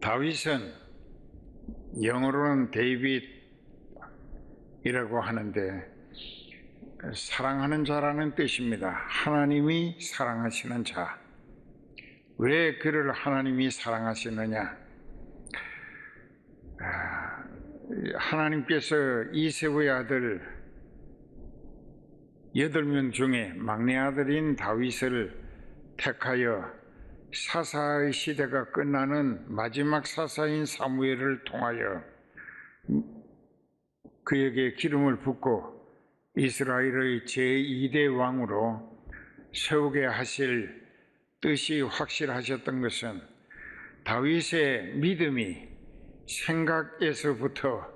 다윗은 영어로는 데이빗이라고 하는데 사랑하는 자라는 뜻입니다. 하나님이 사랑하시는 자. 왜 그를 하나님이 사랑하시느냐? 하나님께서 이세의 아들 8명 중에 막내 아들인 다윗을 택하여 사사의 시대가 끝나는 마지막 사사인 사무엘을 통하여 그에게 기름을 붓고 이스라엘의 제2대 왕으로 세우게 하실 뜻이 확실하셨던 것은 다윗의 믿음이 생각에서부터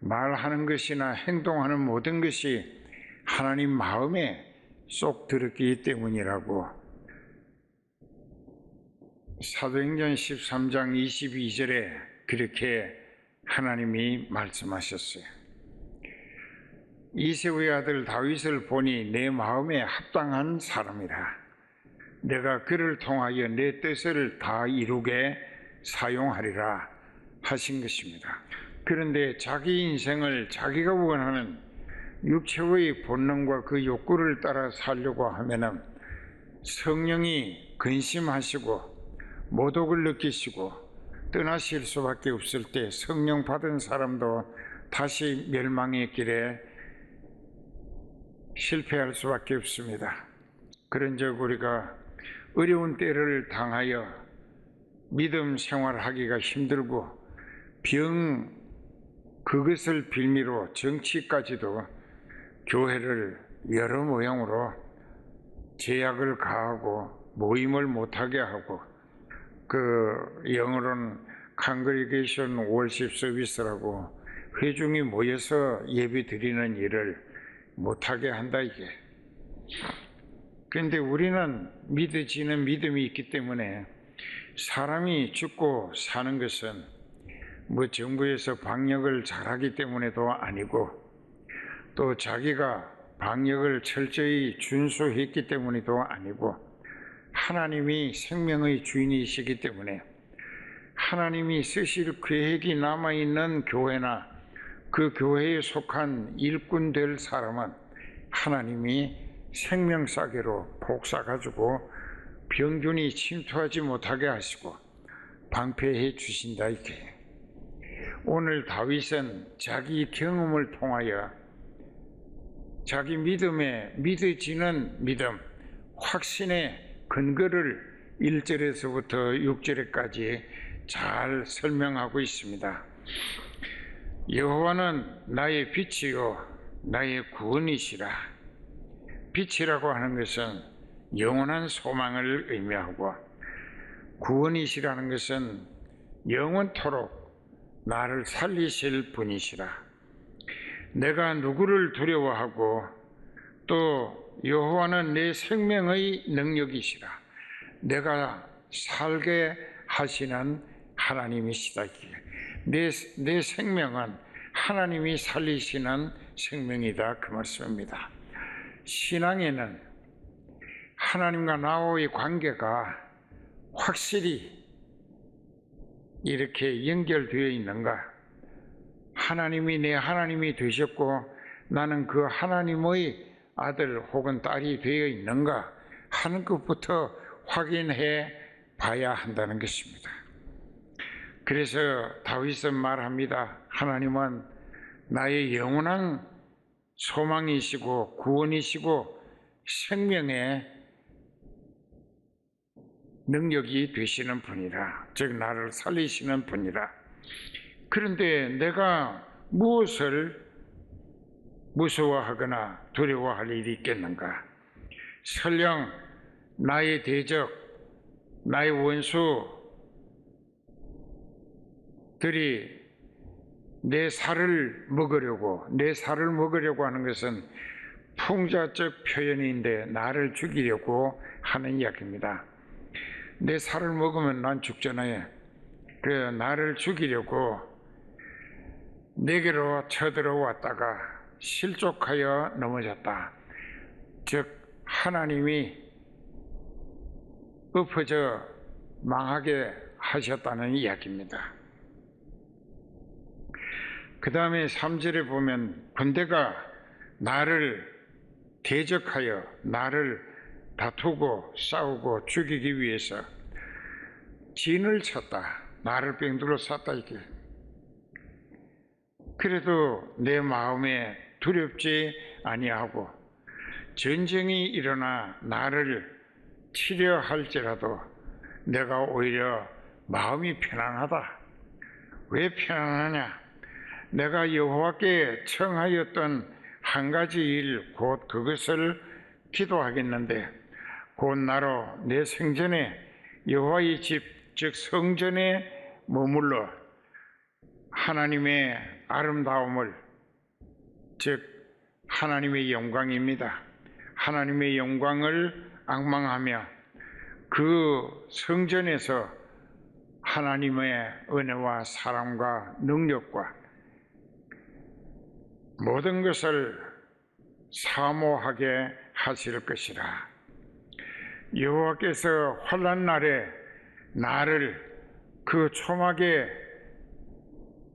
말하는 것이나 행동하는 모든 것이 하나님 마음에 쏙 들었기 때문이라고 사도행전 13장 22절에 그렇게 하나님이 말씀하셨어요. 이새의 아들 다윗을 보니 내 마음에 합당한 사람이라. 내가 그를 통하여 내 뜻을 다 이루게 사용하리라 하신 것입니다. 그런데 자기 인생을 자기가 원하는 육체의 본능과 그 욕구를 따라 살려고 하면은 성령이 근심하시고 모독을 느끼시고 떠나실 수밖에 없을 때 성령 받은 사람도 다시 멸망의 길에 실패할 수밖에 없습니다. 그런즉 우리가 어려운 때를 당하여 믿음 생활하기가 힘들고 그것을 빌미로 정치까지도 교회를 여러 모양으로 제약을 가하고 모임을 못하게 하고 영어로는 Congregation Worship Service라고 회중이 모여서 예배 드리는 일을 못하게 한다 이게. 그런데 우리는 믿어지는 믿음이 있기 때문에 사람이 죽고 사는 것은 정부에서 방역을 잘하기 때문에도 아니고 또 자기가 방역을 철저히 준수했기 때문에도 아니고 하나님이 생명의 주인이시기 때문에 하나님이 쓰실 계획이 남아있는 교회나 그 교회에 속한 일꾼 될 사람은 하나님이 생명사계로 복사가지고 병균이 침투하지 못하게 하시고 방패해 주신다 이게. 오늘 다윗은 자기 경험을 통하여 자기 믿음에 믿어지는 믿음, 확신의 근거를 1절에서부터 6절까지 잘 설명하고 있습니다. 여호와는 나의 빛이요 나의 구원이시라. 빛이라고 하는 것은 영원한 소망을 의미하고 구원이시라는 것은 영원토록 나를 살리실 분이시라. 내가 누구를 두려워하고 또 여호와는 내 생명의 능력이시라. 내가 살게 하시는 하나님이시다. 내 생명은 하나님이 살리시는 생명이다 그 말씀입니다. 신앙에는 하나님과 나와의 관계가 확실히 이렇게 연결되어 있는가? 하나님이 내 하나님이 되셨고 나는 그 하나님의 아들 혹은 딸이 되어 있는가 하는 것부터 확인해 봐야 한다는 것입니다. 그래서 다윗은 말합니다. 하나님은 나의 영원한 소망이시고 구원이시고 생명의 능력이 되시는 분이라. 즉 나를 살리시는 분이라. 그런데 내가 무엇을 무서워하거나 두려워할 일이 있겠는가? 설령 나의 대적, 나의 원수들이 내 살을 먹으려고 하는 것은 풍자적 표현인데 나를 죽이려고 하는 이야기입니다. 내 살을 먹으면 난 죽잖아요. 그래 나를 죽이려고 내게로 쳐들어왔다가 실족하여 넘어졌다. 즉 하나님이 엎어져 망하게 하셨다는 이야기입니다. 그 다음에 3절에 보면 군대가 나를 대적하여 나를 다투고 싸우고 죽이기 위해서 진을 쳤다. 나를 병들어 쌌다 이게. 그래도 내 마음에 두렵지 아니하고 전쟁이 일어나 나를 치려 할지라도 내가 오히려 마음이 편안하다. 왜 편안하냐? 내가 여호와께 청하였던 한 가지 일 곧 그것을 기도하겠는데 곧 나로 내 생전에 여호와의 집 즉 성전에 머물러 하나님의 아름다움을 즉 하나님의 영광입니다. 하나님의 영광을 앙망하며 그 성전에서 하나님의 은혜와 사랑과 능력과 모든 것을 사모하게 하실 것이라. 여호와께서 환난 날에 나를 그 초막에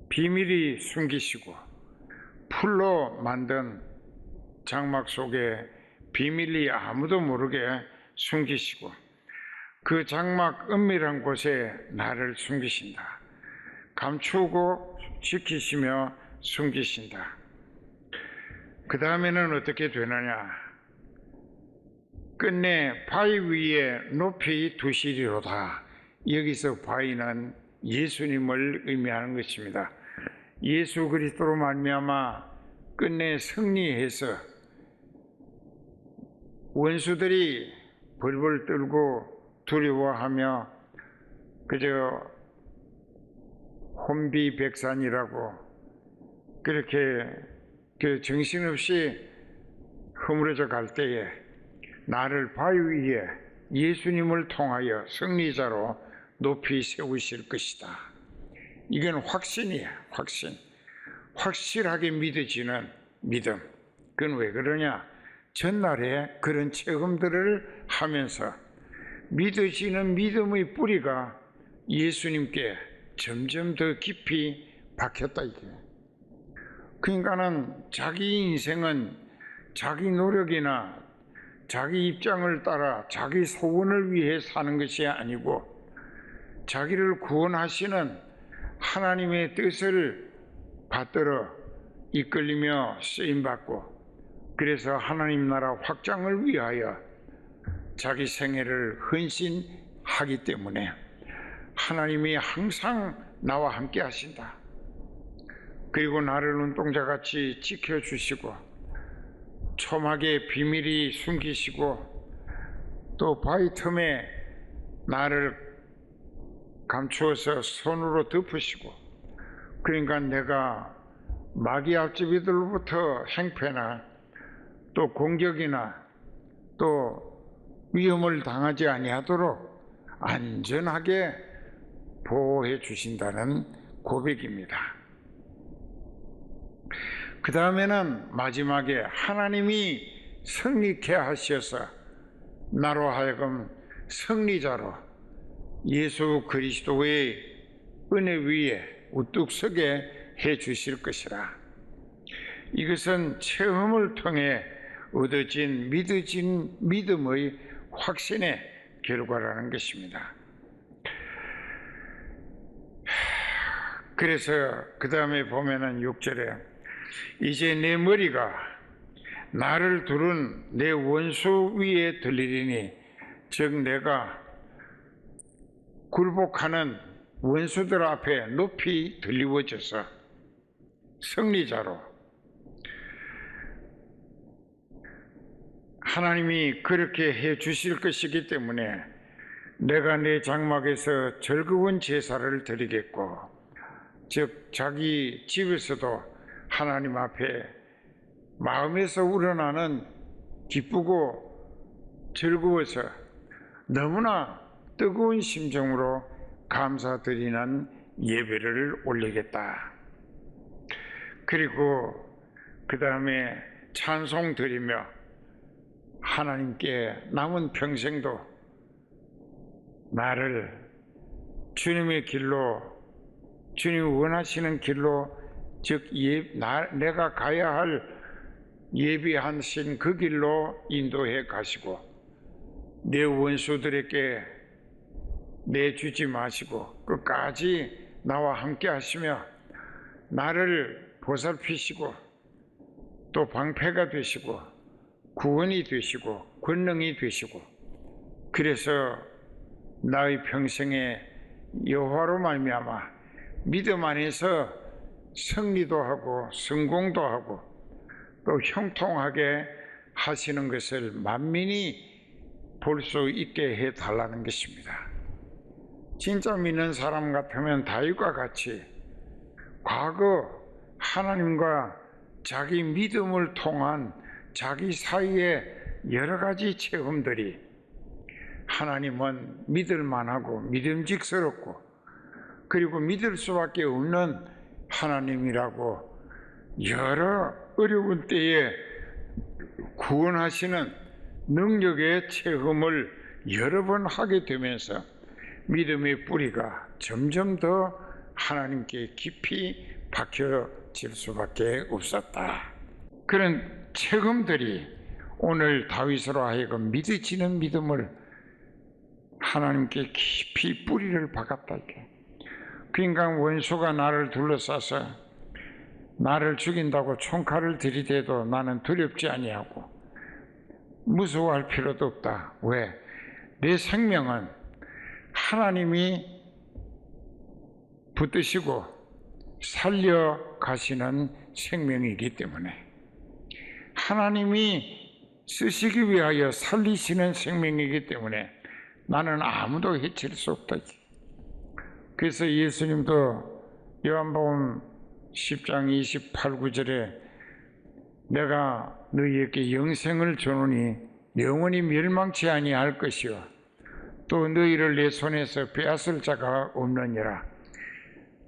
비밀히 숨기시고 풀로 만든 장막 속에 비밀히 아무도 모르게 숨기시고 그 장막 은밀한 곳에 나를 숨기신다. 감추고 지키시며 숨기신다. 그 다음에는 어떻게 되느냐? 끝내 바위 위에 높이 두시리로다. 여기서 바위는 예수님을 의미하는 것입니다. 예수 그리스도로 말미암아 끝내 승리해서 원수들이 벌벌 떨고 두려워하며 그저 혼비백산이라고 그렇게 정신없이 허물어져 갈 때에 나를 바위 위에 예수님을 통하여 승리자로 높이 세우실 것이다. 이건 확신이야. 확신. 확실하게 믿어지는 믿음. 그건 왜 그러냐? 전날에 그런 체험들을 하면서 믿어지는 믿음의 뿌리가 예수님께 점점 더 깊이 박혔다 이게. 그러니까는 자기 인생은 자기 노력이나 자기 입장을 따라 자기 소원을 위해 사는 것이 아니고 자기를 구원하시는 하나님의 뜻을 받들어 이끌리며 쓰임받고 그래서 하나님 나라 확장을 위하여 자기 생애를 헌신하기 때문에 하나님이 항상 나와 함께 하신다. 그리고 나를 눈동자같이 지켜주시고 초막에 비밀이 숨기시고 또 바위 틈에 나를 감추어서 손으로 덮으시고 그러니까 내가 마귀 앞집이들로부터 행패나 또 공격이나 또 위험을 당하지 아니하도록 안전하게 보호해 주신다는 고백입니다. 그 다음에는 마지막에 하나님이 승리케 하셔서 나로 하여금 승리자로 예수 그리스도의 은혜 위에 우뚝 서게 해 주실 것이라. 이것은 체험을 통해 얻어진 믿어진 믿음의 확신의 결과라는 것입니다. 그래서 그 다음에 보면은 6절에 이제 내 머리가 나를 두른 내 원수 위에 들리리니 즉 내가 굴복하는 원수들 앞에 높이 들리워져서 승리자로 하나님이 그렇게 해 주실 것이기 때문에 내가 내 장막에서 즐거운 제사를 드리겠고 즉 자기 집에서도 하나님 앞에 마음에서 우러나는 기쁘고 즐거워서 너무나 뜨거운 심정으로 감사드리는 예배를 올리겠다. 그리고 그 다음에 찬송 드리며 하나님께 남은 평생도 나를 주님의 길로, 주님이 원하시는 길로, 즉 내가 가야 할 예비하신 그 길로 인도해 가시고, 내 원수들에게 내주지 마시고 끝까지 나와 함께 하시며 나를 보살피시고 또 방패가 되시고 구원이 되시고 권능이 되시고, 그래서 나의 평생에 여호와로 말미암아 믿음 안에서 승리도 하고 성공도 하고 또 형통하게 하시는 것을 만민이 볼 수 있게 해달라는 것입니다. 진짜 믿는 사람 같으면 다윗과 같이 과거 하나님과 자기 믿음을 통한 자기 사이의 여러 가지 체험들이, 하나님은 믿을만하고 믿음직스럽고 그리고 믿을 수밖에 없는 하나님이라고 여러 어려운 때에 구원하시는 능력의 체험을 여러 번 하게 되면서 믿음의 뿌리가 점점 더 하나님께 깊이 박혀질 수밖에 없었다. 그런 체험들이 오늘 다윗으로 하여금 믿어지는 믿음을 하나님께 깊이 뿌리를 박았다. 그러니까 원수가 나를 둘러싸서 나를 죽인다고 총칼을 들이대도 나는 두렵지 아니하고 무서워할 필요도 없다. 왜? 내 생명은 하나님이 붙드시고 살려가시는 생명이기 때문에, 하나님이 쓰시기 위하여 살리시는 생명이기 때문에 나는 아무도 해칠 수 없다. 그래서 예수님도 요한복음 10장 28, 9절에 내가 너희에게 영생을 주노니 영원히 멸망치 아니할 것이요 또 너희를 내 손에서 빼앗을 자가 없느니라.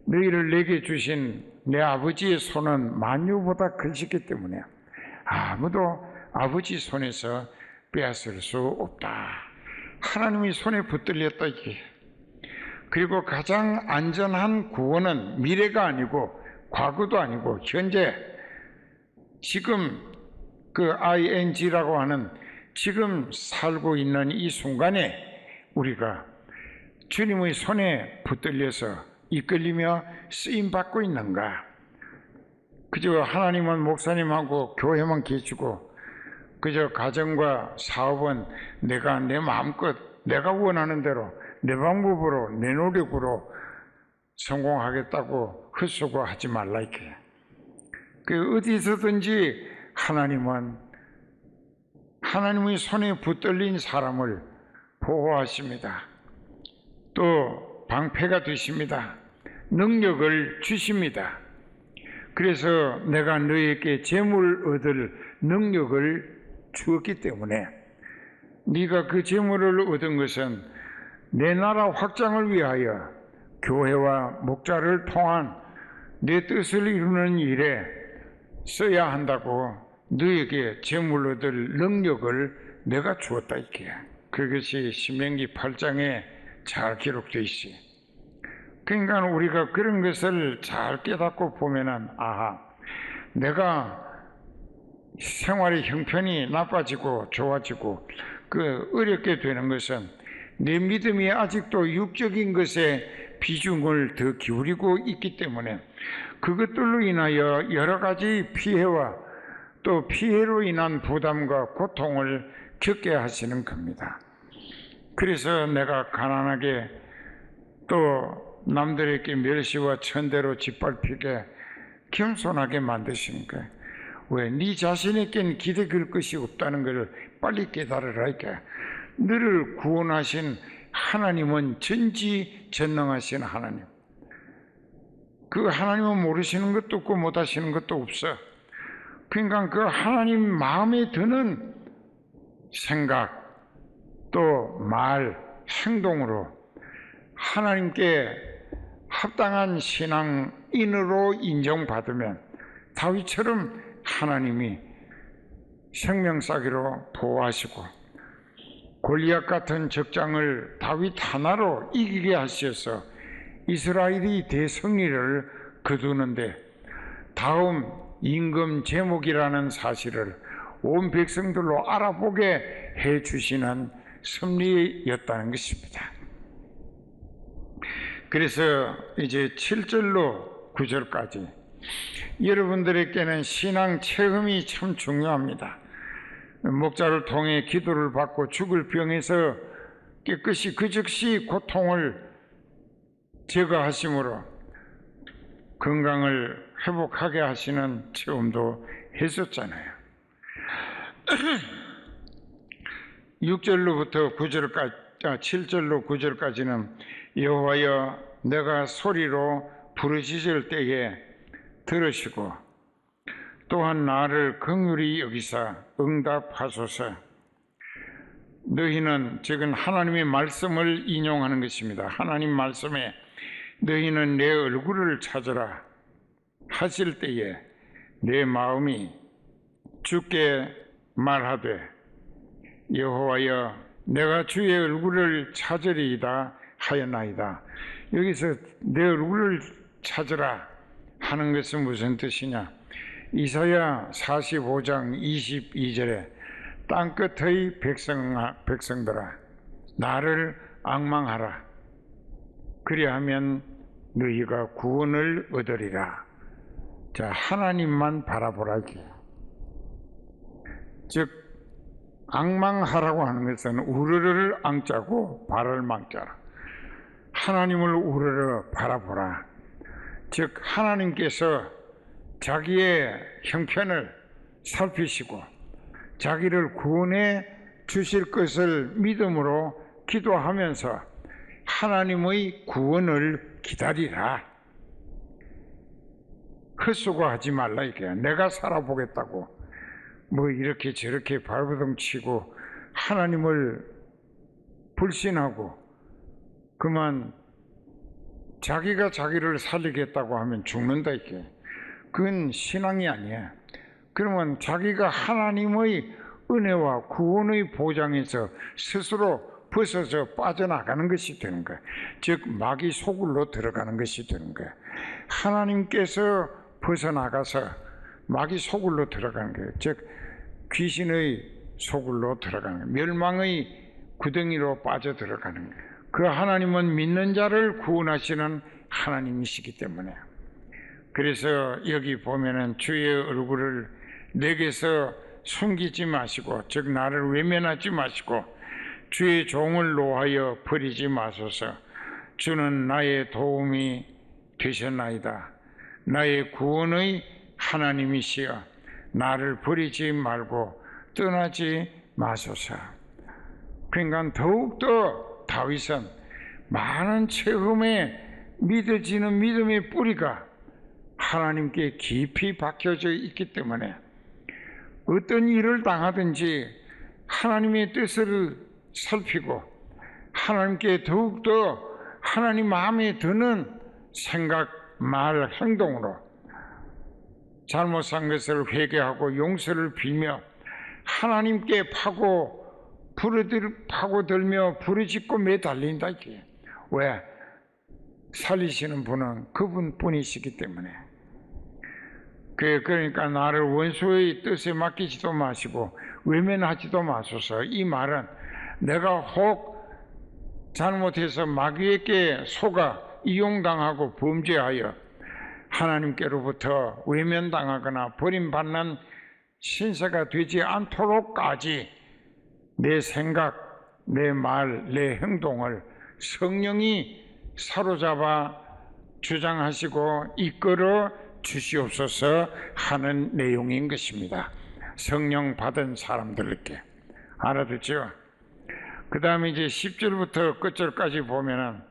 너희를 내게 주신 내 아버지의 손은 만유보다 크시기 때문에 아무도 아버지 손에서 빼앗을 수 없다. 하나님이 손에 붙들렸다. 그리고 가장 안전한 구원은 미래가 아니고 과거도 아니고 현재, 지금 그 ing라고 하는 지금 살고 있는 이 순간에 우리가 주님의 손에 붙들려서 이끌리며 쓰임받고 있는가? 그저 하나님은 목사님하고 교회만 계시고 그저 가정과 사업은 내가 내 마음껏 내가 원하는 대로 내 방법으로 내 노력으로 성공하겠다고 헛수고하지 말라 이렇게. 그 어디서든지 하나님은 하나님의 손에 붙들린 사람을 보호하십니다. 또 방패가 되십니다. 능력을 주십니다. 그래서 내가 너에게 재물 얻을 능력을 주었기 때문에 네가 그 재물을 얻은 것은 내 나라 확장을 위하여 교회와 목자를 통한 내 뜻을 이루는 일에 써야 한다고 너에게 재물 얻을 능력을 내가 주었다 이렇게. 그것이 신명기 8장에 잘 기록되어 있어요. 그러니까 우리가 그런 것을 잘 깨닫고 보면은 아하, 내가 생활의 형편이 나빠지고 좋아지고 그 어렵게 되는 것은 내 믿음이 아직도 육적인 것에 비중을 더 기울이고 있기 때문에 그것들로 인하여 여러 가지 피해와 또 피해로 인한 부담과 고통을 겪게 하시는 겁니다. 그래서 내가 가난하게 또 남들에게 멸시와 천대로 짓밟히게 겸손하게 만드시는 거예요. 왜? 네 자신에겐 기대 걸 것이 없다는 것을 빨리 깨달으라. 이렇게 너를 구원하신 하나님은 전지전능하신 하나님. 그 하나님은 모르시는 것도 없고 못하시는 것도 없어. 그러니까 그 하나님 마음에 드는 생각 또 말, 행동으로 하나님께 합당한 신앙인으로 인정받으면 다윗처럼 하나님이 생명싸기로 보호하시고 골리앗 같은 적장을 다윗 하나로 이기게 하셔서 이스라엘이 대승리를 거두는데 다음 임금 제목이라는 사실을 온 백성들로 알아보게 해주시는 섭리였다는 것입니다. 그래서 이제 7절로 9절까지 여러분들에게는 신앙 체험이 참 중요합니다. 목자를 통해 기도를 받고 죽을 병에서 깨끗이 그 즉시 고통을 제거하심으로 건강을 회복하게 하시는 체험도 했었잖아요. 6절로부터 7절로 9절까지는 여호와여 내가 소리로 부르짖을 때에 들으시고 또한 나를 긍휼히 여기사 응답하소서. 너희는 지금 하나님의 말씀을 인용하는 것입니다. 하나님 말씀에 너희는 내 얼굴을 찾으라 하실 때에 내 마음이 주께 말하되 여호와여 내가 주의 얼굴을 찾으리이다 하였나이다. 여기서 내 얼굴을 찾으라 하는 것은 무슨 뜻이냐? 이사야 45장 22절에 땅끝의 백성들아 나를 앙망하라 그리하면 너희가 구원을 얻으리라. 자, 하나님만 바라보라 이게. 즉 앙망하라고 하는 것은 우르르를 앙자고 바를 망자라. 하나님을 우르르 바라보라. 즉 하나님께서 자기의 형편을 살피시고 자기를 구원해 주실 것을 믿음으로 기도하면서 하나님의 구원을 기다리라. 헛수고하지 말라 이게. 내가 살아보겠다고 뭐 이렇게 저렇게 발버둥 치고 하나님을 불신하고 그만 자기가 자기를 살리겠다고 하면 죽는다 이게. 그건 신앙이 아니야. 그러면 자기가 하나님의 은혜와 구원의 보장에서 스스로 벗어져 빠져나가는 것이 되는 거야. 즉 마귀 소굴로 들어가는 것이 되는 거야. 하나님께서 벗어나가서 마귀 소굴로 들어가는 거예요. 즉 귀신의 소굴로 들어가는 거예요. 멸망의 구덩이로 빠져 들어가는 거예요. 그 하나님은 믿는 자를 구원하시는 하나님이시기 때문에. 그래서 여기 보면은 주의 얼굴을 내게서 숨기지 마시고 즉 나를 외면하지 마시고 주의 종을 노하여 버리지 마소서. 주는 나의 도움이 되셨나이다. 나의 구원의 하나님이시여 나를 버리지 말고 떠나지 마소서. 그러니까 더욱더 다윗은 많은 체험에 믿어지는 믿음의 뿌리가 하나님께 깊이 박혀져 있기 때문에 어떤 일을 당하든지 하나님의 뜻을 살피고 하나님께 더욱더 하나님 마음에 드는 생각, 말, 행동으로 잘못한 것을 회개하고 용서를 빌며 하나님께 파고들며 부르짖고 매달린다 이게. 왜? 살리시는 분은 그분뿐이시기 때문에. 그러니까 나를 원수의 뜻에 맡기지도 마시고 외면하지도 마소서. 이 말은 내가 혹 잘못해서 마귀에게 속아 이용당하고 범죄하여 하나님께로부터 외면당하거나 버림받는 신세가 되지 않도록까지 내 생각, 내 말, 내 행동을 성령이 사로잡아 주장하시고 이끌어 주시옵소서 하는 내용인 것입니다. 성령 받은 사람들께. 알아듣죠? 그 다음에 이제 10절부터 끝절까지 보면은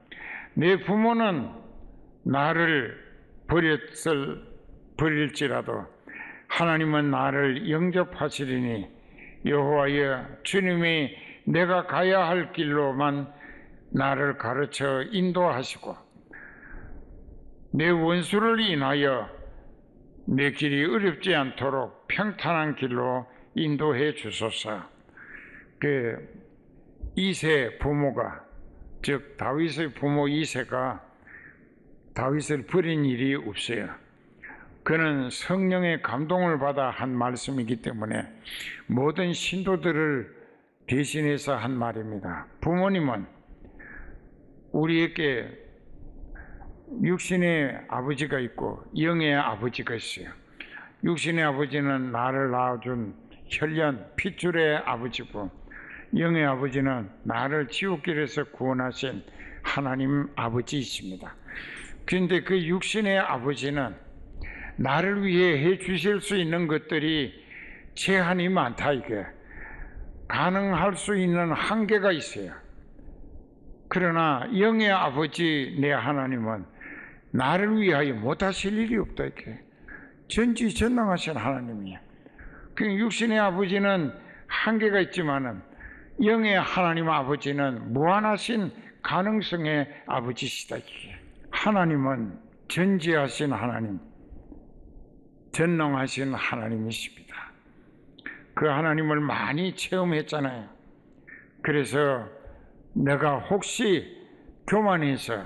내 부모는 나를 버릴지라도 하나님은 나를 영접하시리니 여호와여 주님이 내가 가야 할 길로만 나를 가르쳐 인도하시고 내 원수를 인하여 내 길이 어렵지 않도록 평탄한 길로 인도해 주소서. 그 이세 부모가 즉 다윗의 부모 이세가 다윗을 버린 일이 없어요. 그는 성령의 감동을 받아 한 말씀이기 때문에 모든 신도들을 대신해서 한 말입니다. 부모님은 우리에게 육신의 아버지가 있고 영의 아버지가 있어요. 육신의 아버지는 나를 낳아준 혈연 핏줄의 아버지고, 영의 아버지는 나를 지옥길에서 구원하신 하나님 아버지이십니다. 그런데 그 육신의 아버지는 나를 위해 해 주실 수 있는 것들이 제한이 많다. 이게 가능할 수 있는 한계가 있어요. 그러나 영의 아버지 내 하나님은 나를 위하여 못하실 일이 없다. 이렇게 전지전능하신 하나님이에요. 그 육신의 아버지는 한계가 있지만은 영의 하나님 아버지는 무한하신 가능성의 아버지시다. 이게 하나님은 전지하신 하나님, 전능하신 하나님이십니다. 그 하나님을 많이 체험했잖아요. 그래서 내가 혹시 교만해서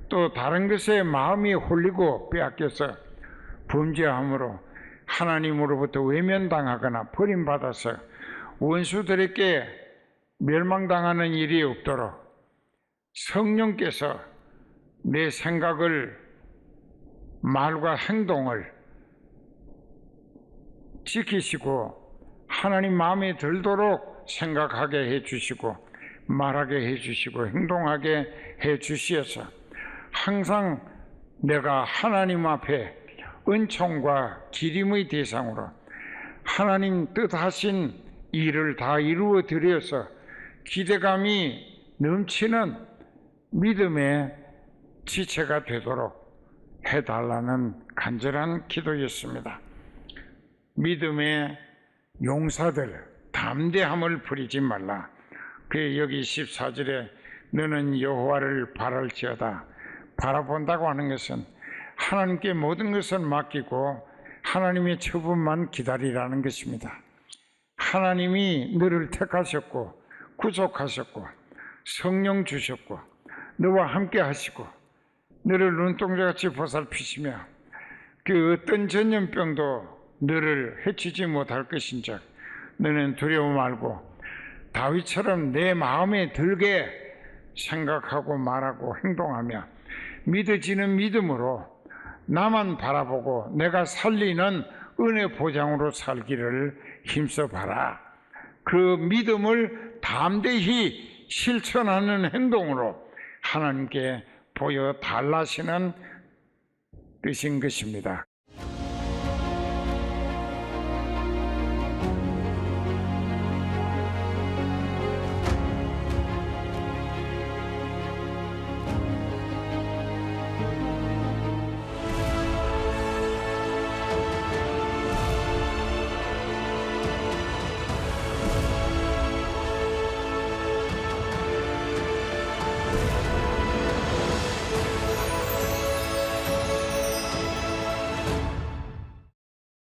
또 다른 것에 마음이 홀리고 빼앗겨서 범죄함으로 하나님으로부터 외면당하거나 버림받아서 원수들에게 멸망당하는 일이 없도록 성령께서 내 생각을, 말과 행동을 지키시고 하나님 마음에 들도록 생각하게 해주시고 말하게 해주시고 행동하게 해주시어서 항상 내가 하나님 앞에 은총과 기림의 대상으로 하나님 뜻하신 일을 다 이루어 드려서 기대감이 넘치는 믿음의 지체가 되도록 해달라는 간절한 기도였습니다. 믿음의 용사들, 담대함을 부리지 말라. 그 여기 14절에 너는 여호와를 바랄지어다. 바라본다고 하는 것은 하나님께 모든 것을 맡기고 하나님의 처분만 기다리라는 것입니다. 하나님이 너를 택하셨고 구속하셨고 성령 주셨고 너와 함께 하시고 너를 눈동자같이 보살피시며 그 어떤 전염병도 너를 해치지 못할 것인즉 너는 두려워 말고 다윗처럼 내 마음에 들게 생각하고 말하고 행동하며 믿어지는 믿음으로 나만 바라보고 내가 살리는 은혜 보장으로 살기를 힘써봐라. 그 믿음을 담대히 실천하는 행동으로 하나님께 보여달라시는 뜻인 것입니다.